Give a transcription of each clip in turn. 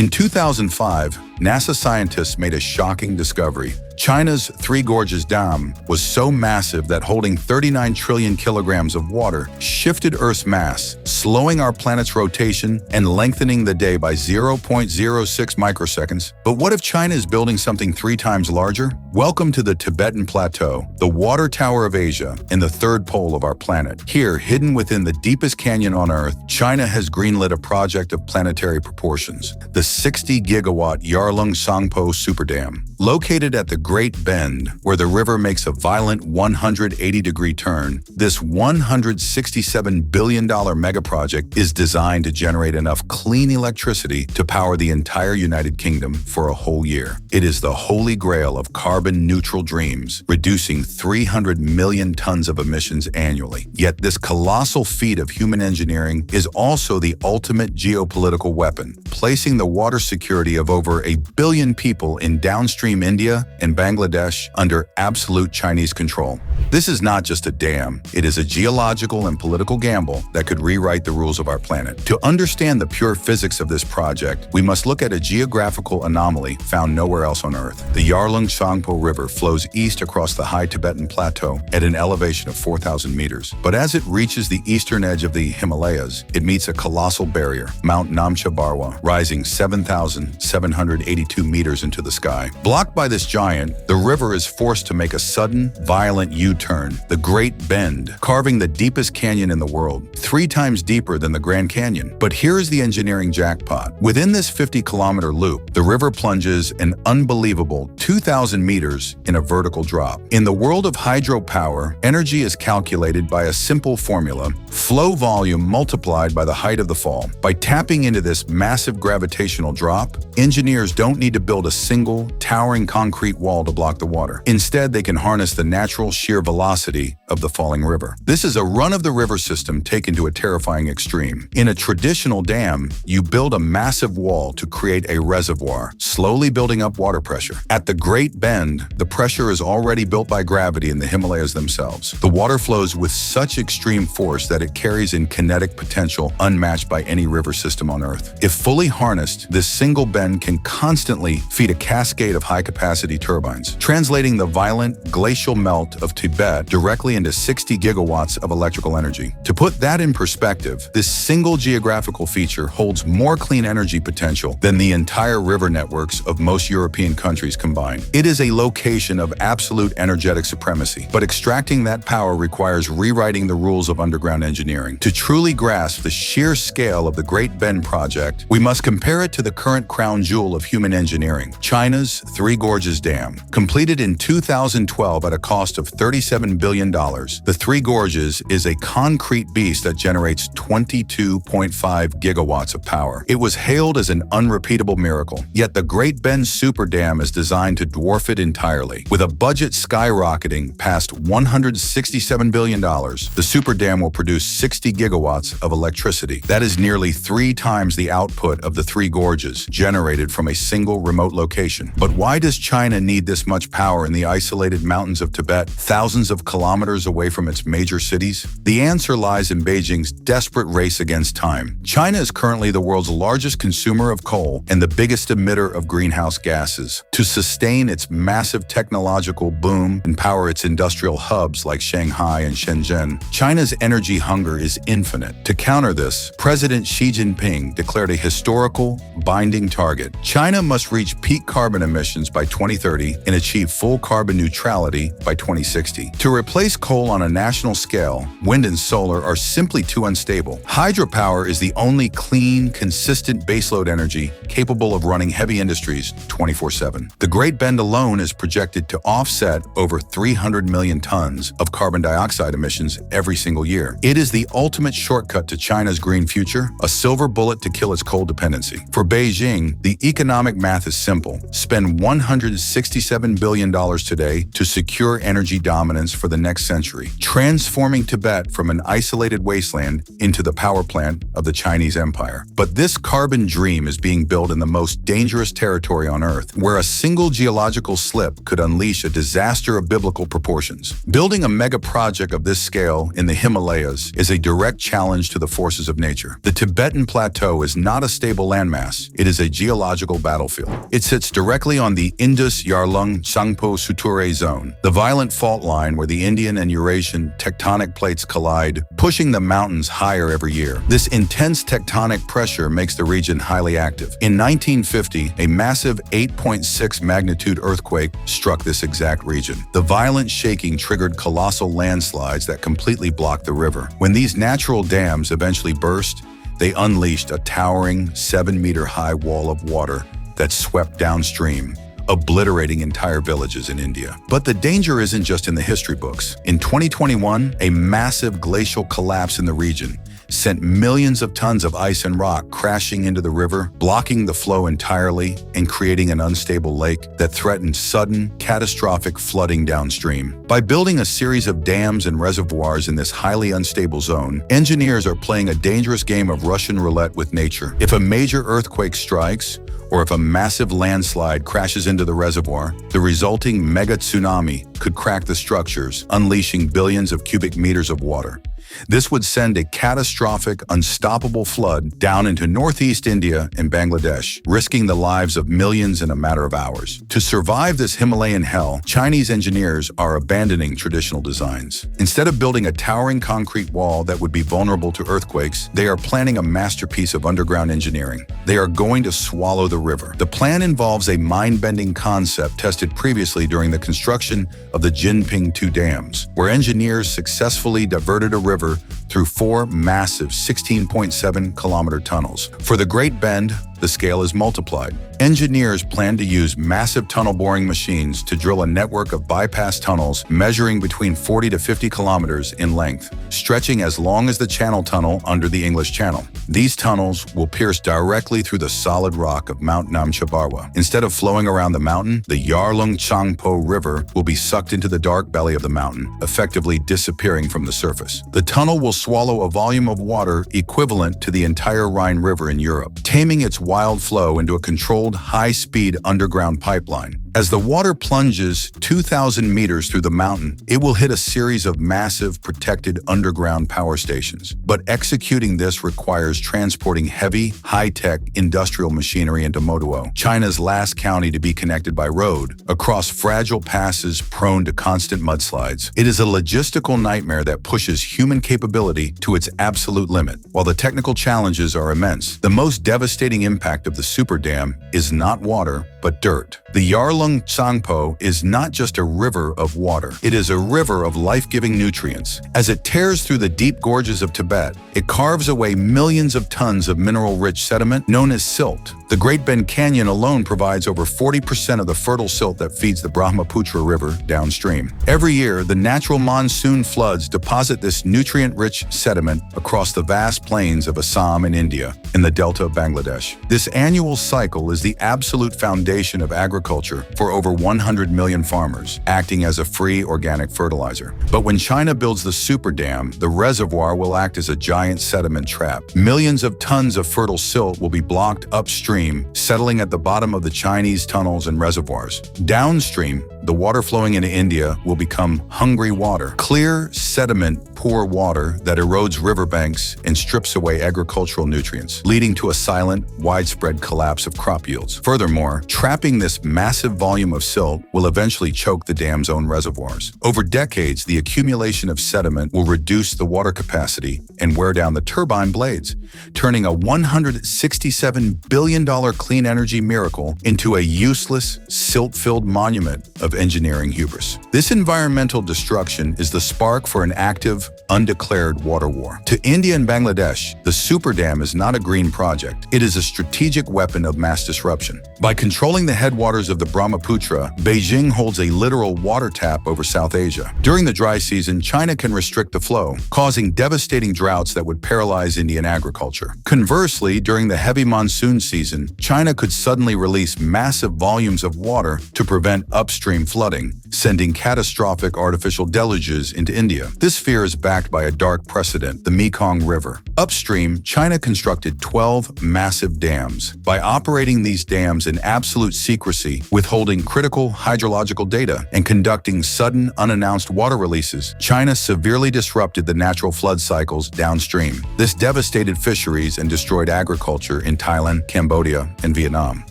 In 2005, NASA scientists made a shocking discovery. China's Three Gorges Dam was so massive that holding 39 trillion kilograms of water shifted Earth's mass, slowing our planet's rotation and lengthening the day by 0.06 microseconds. But what if China is building something 3 times larger? Welcome to the Tibetan Plateau, the water tower of Asia, and the third pole of our planet. Here, hidden within the deepest canyon on Earth, China has greenlit a project of planetary proportions, the 60-gigawatt Yarlong Tsangpo Super Dam. Located at the Great Bend, where the river makes a violent 180-degree turn, this $167 billion megaproject is designed to generate enough clean electricity to power the entire United Kingdom for a whole year. It is the holy grail of carbon-neutral dreams, reducing 300 million tons of emissions annually. Yet this colossal feat of human engineering is also the ultimate geopolitical weapon, placing the water security of over 1 billion people in downstream India and Bangladesh under absolute Chinese control. This is not just a dam, it is a geological and political gamble that could rewrite the rules of our planet. To understand the pure physics of this project, we must look at a geographical anomaly found nowhere else on Earth. The Yarlong Tsangpo River flows east across the high Tibetan Plateau at an elevation of 4,000 meters. But as it reaches the eastern edge of the Himalayas, it meets a colossal barrier, Mount Namcha Barwa, rising 7,782 meters into the sky. Blocked by this giant, the river is forced to make a sudden, violent U-turn, the Great Bend, carving the deepest canyon in the world, 3 times deeper than the Grand Canyon. But here is the engineering jackpot. Within this 50-kilometer loop, the river plunges an unbelievable 2,000 meters in a vertical drop. In the world of hydropower, energy is calculated by a simple formula: flow volume multiplied by the height of the fall. By tapping into this massive gravitational drop, engineers don't need to build a single, towering concrete wall to block the water. Instead, they can harness the natural sheer velocity of the falling river. This is a run-of-the-river system taken to a terrifying extreme. In a traditional dam, you build a massive wall to create a reservoir, slowly building up water pressure. At the Great Bend, the pressure is already built by gravity in the Himalayas themselves. The water flows with such extreme force that it carries in kinetic potential unmatched by any river system on Earth. If fully harnessed, this single bend can constantly feed a cascade of high-capacity turbines, translating the violent glacial melt of Tibet directly into 60 gigawatts of electrical energy. To put that in perspective, this single geographical feature holds more clean energy potential than the entire river networks of most European countries combined. It is a location of absolute energetic supremacy, but extracting that power requires rewriting the rules of underground engineering. To truly grasp the sheer scale of the Great Bend project, we must compare it to the current crown jewel of human engineering, China's Three Gorges Dam. Completed in 2012 at a cost of $37 billion, the Three Gorges is a concrete beast that generates 22.5 gigawatts of power. It was hailed as an unrepeatable miracle, yet the Great Bend Super Dam is designed to dwarf it entirely. With a budget skyrocketing past $167 billion, the Super Dam will produce 60 gigawatts of electricity. That is nearly 3 times the output of the Three Gorges, generated from a single remote location. But why does China need this much power in the isolated mountains of Tibet, thousands of kilometers away from its major cities? The answer lies in Beijing's desperate race against time. China is currently the world's largest consumer of coal and the biggest emitter of greenhouse gases. To sustain its massive technological boom and power its industrial hubs like Shanghai and Shenzhen, China's energy hunger is infinite. To counter this, President Xi Jinping declared a historical, binding target. China must reach peak carbon emissions by 2030 and achieve full carbon neutrality by 2060. To replace coal on a national scale, wind and solar are simply too unstable. Hydropower is the only clean, consistent baseload energy capable of running heavy industries 24/7. The Great Bend alone is projected to offset over 300 million tons of carbon dioxide emissions every single year. It is the ultimate shortcut to China's green future, a silver bullet to kill its coal dependency. For Beijing, the economic math is simple. Spend $167 $67 billion today to secure energy dominance for the next century, transforming Tibet from an isolated wasteland into the power plant of the Chinese Empire. But this carbon dream is being built in the most dangerous territory on Earth, where a single geological slip could unleash a disaster of biblical proportions. Building a mega project of this scale in the Himalayas is a direct challenge to the forces of nature. The Tibetan Plateau is not a stable landmass, it is a geological battlefield. It sits directly on the Indus-Yarlong Tsangpo Suture zone, the violent fault line where the Indian and Eurasian tectonic plates collide, pushing the mountains higher every year. This intense tectonic pressure makes the region highly active. In 1950, a massive 8.6 magnitude earthquake struck this exact region. The violent shaking triggered colossal landslides that completely blocked the river. When these natural dams eventually burst, they unleashed a towering 7-meter-high wall of water that swept downstream, obliterating entire villages in India. But the danger isn't just in the history books. In 2021, a massive glacial collapse in the region sent millions of tons of ice and rock crashing into the river, blocking the flow entirely and creating an unstable lake that threatened sudden, catastrophic flooding downstream. By building a series of dams and reservoirs in this highly unstable zone, engineers are playing a dangerous game of Russian roulette with nature. If a major earthquake strikes, or if a massive landslide crashes into the reservoir, the resulting mega tsunami could crack the structures, unleashing billions of cubic meters of water. This would send a catastrophic, unstoppable flood down into northeast India and Bangladesh, risking the lives of millions in a matter of hours. To survive this Himalayan hell, Chinese engineers are abandoning traditional designs. Instead of building a towering concrete wall that would be vulnerable to earthquakes, they are planning a masterpiece of underground engineering. They are going to swallow the river. The plan involves a mind-bending concept tested previously during the construction of the Jinping 2 dams, where engineers successfully diverted a river through 4 massive 16.7-kilometer tunnels. For the Great Bend, the scale is multiplied. Engineers plan to use massive tunnel boring machines to drill a network of bypass tunnels measuring between 40 to 50 kilometers in length, stretching as long as the Channel Tunnel under the English Channel. These tunnels will pierce directly through the solid rock of Mount Namcha Barwa. Instead of flowing around the mountain, the Yarlong Tsangpo River will be sucked into the dark belly of the mountain, effectively disappearing from the surface. The tunnel will swallow a volume of water equivalent to the entire Rhine River in Europe, taming its wild flow into a controlled, high-speed underground pipeline. As the water plunges 2,000 meters through the mountain, it will hit a series of massive, protected underground power stations. But executing this requires transporting heavy, high-tech industrial machinery into Motuo, China's last county to be connected by road, across fragile passes prone to constant mudslides. It is a logistical nightmare that pushes human capability to its absolute limit. While the technical challenges are immense, the most devastating impact of the super dam is not water, but dirt. The Yarlong Tsangpo is not just a river of water, it is a river of life-giving nutrients. As it tears through the deep gorges of Tibet, it carves away millions of tons of mineral-rich sediment known as silt. The Great Bend Canyon alone provides over 40% of the fertile silt that feeds the Brahmaputra River downstream. Every year, the natural monsoon floods deposit this nutrient-rich sediment across the vast plains of Assam and India and the delta of Bangladesh. This annual cycle is the absolute foundation of agriculture for over 100 million farmers, acting as a free organic fertilizer. But when China builds the super dam, the reservoir will act as a giant sediment trap. Millions of tons of fertile silt will be blocked upstream, settling at the bottom of the Chinese tunnels and reservoirs. Downstream, the water flowing into India will become hungry water, clear, sediment-poor water that erodes riverbanks and strips away agricultural nutrients, leading to a silent, widespread collapse of crop yields. Furthermore, trapping this massive volume of silt will eventually choke the dam's own reservoirs. Over decades, the accumulation of sediment will reduce the water capacity and wear down the turbine blades, turning a $167 billion clean energy miracle into a useless, silt-filled monument of engineering hubris. This environmental destruction is the spark for an active, undeclared water war. To India and Bangladesh, the super dam is not a green project. It is a strategic weapon of mass disruption. By controlling the headwaters waters of the Brahmaputra, Beijing holds a literal water tap over South Asia. During the dry season, China can restrict the flow, causing devastating droughts that would paralyze Indian agriculture. Conversely, during the heavy monsoon season, China could suddenly release massive volumes of water to prevent upstream flooding, sending catastrophic artificial deluges into India. This fear is backed by a dark precedent, the Mekong River. Upstream, China constructed 12 massive dams. By operating these dams in absolute secrecy, withholding critical hydrological data, and conducting sudden, unannounced water releases, China severely disrupted the natural flood cycles downstream. This devastated fisheries and destroyed agriculture in Thailand, Cambodia, and Vietnam.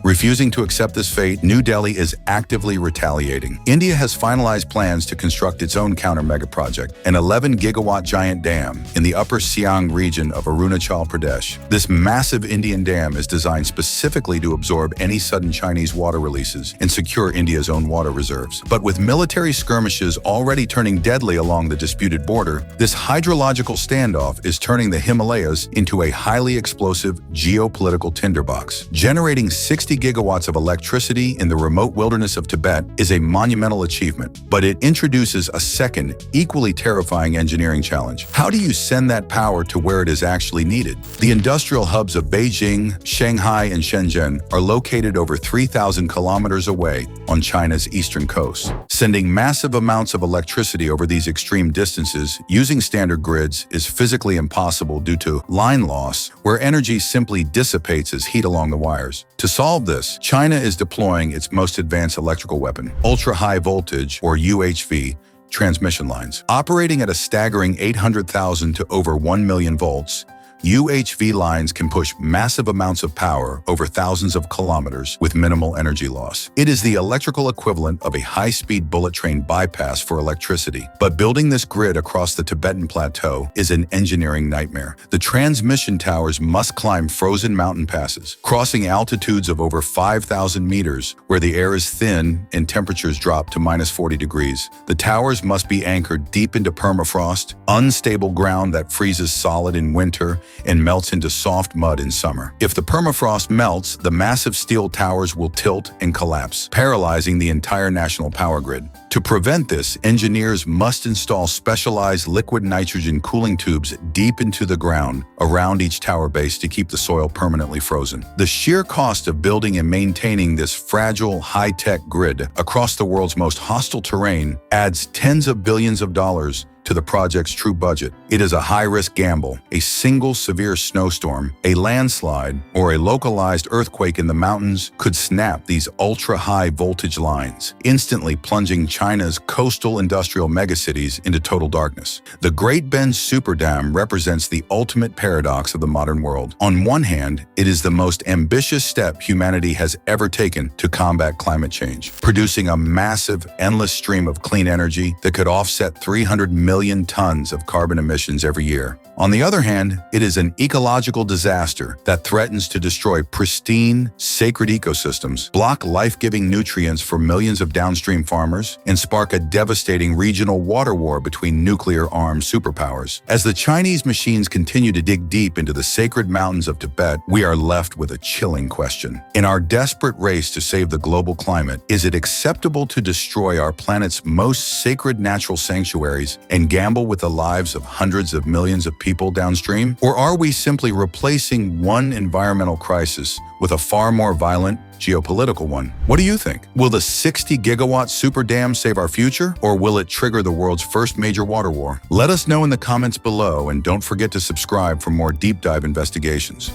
Refusing to accept this fate, New Delhi is actively retaliating. India has finalized plans to construct its own counter-megaproject, an 11-gigawatt giant dam in the upper Siang region of Arunachal Pradesh. This massive Indian dam is designed specifically to absorb any sudden Chinese water releases and secure India's own water reserves. But with military skirmishes already turning deadly along the disputed border, this hydrological standoff is turning the Himalayas into a highly explosive geopolitical tinderbox. Generating 60 gigawatts of electricity in the remote wilderness of Tibet is a monumental achievement, but it introduces a second, equally terrifying engineering challenge. How do you send that power to where it is actually needed? The industrial hubs of Beijing, Shanghai, and Shenzhen are located over 3,000 kilometers away on China's eastern coast. Sending massive amounts of electricity over these extreme distances using standard grids is physically impossible due to line loss, where energy simply dissipates as heat along the wires. To solve this, China is deploying its most advanced electrical weapon, ultra-high voltage, or UHV, transmission lines. Operating at a staggering 800,000 to over 1 million volts, UHV lines can push massive amounts of power over thousands of kilometers with minimal energy loss. It is the electrical equivalent of a high-speed bullet train bypass for electricity. But building this grid across the Tibetan Plateau is an engineering nightmare. The transmission towers must climb frozen mountain passes, crossing altitudes of over 5,000 meters where the air is thin and temperatures drop to minus 40 degrees. The towers must be anchored deep into permafrost, unstable ground that freezes solid in winter and melts into soft mud in summer. If the permafrost melts, the massive steel towers will tilt and collapse, paralyzing the entire national power grid. To prevent this, engineers must install specialized liquid nitrogen cooling tubes deep into the ground around each tower base to keep the soil permanently frozen. The sheer cost of building and maintaining this fragile, high-tech grid across the world's most hostile terrain adds tens of billions of dollars to the project's true budget. It is a high-risk gamble. A single severe snowstorm, a landslide, or a localized earthquake in the mountains could snap these ultra-high voltage lines, instantly plunging China's coastal industrial megacities into total darkness. The Great Bend Super Dam represents the ultimate paradox of the modern world. On one hand, it is the most ambitious step humanity has ever taken to combat climate change, producing a massive, endless stream of clean energy that could offset 300 million tons of carbon emissions every year. On the other hand, it is an ecological disaster that threatens to destroy pristine, sacred ecosystems, block life-giving nutrients for millions of downstream farmers, and spark a devastating regional water war between nuclear-armed superpowers. As the Chinese machines continue to dig deep into the sacred mountains of Tibet, we are left with a chilling question. In our desperate race to save the global climate, is it acceptable to destroy our planet's most sacred natural sanctuaries and gamble with the lives of hundreds of millions of people downstream? Or are we simply replacing one environmental crisis with a far more violent geopolitical one? What do you think? Will the 60-gigawatt super dam save our future, or will it trigger the world's first major water war? Let us know in the comments below, and don't forget to subscribe for more deep dive investigations.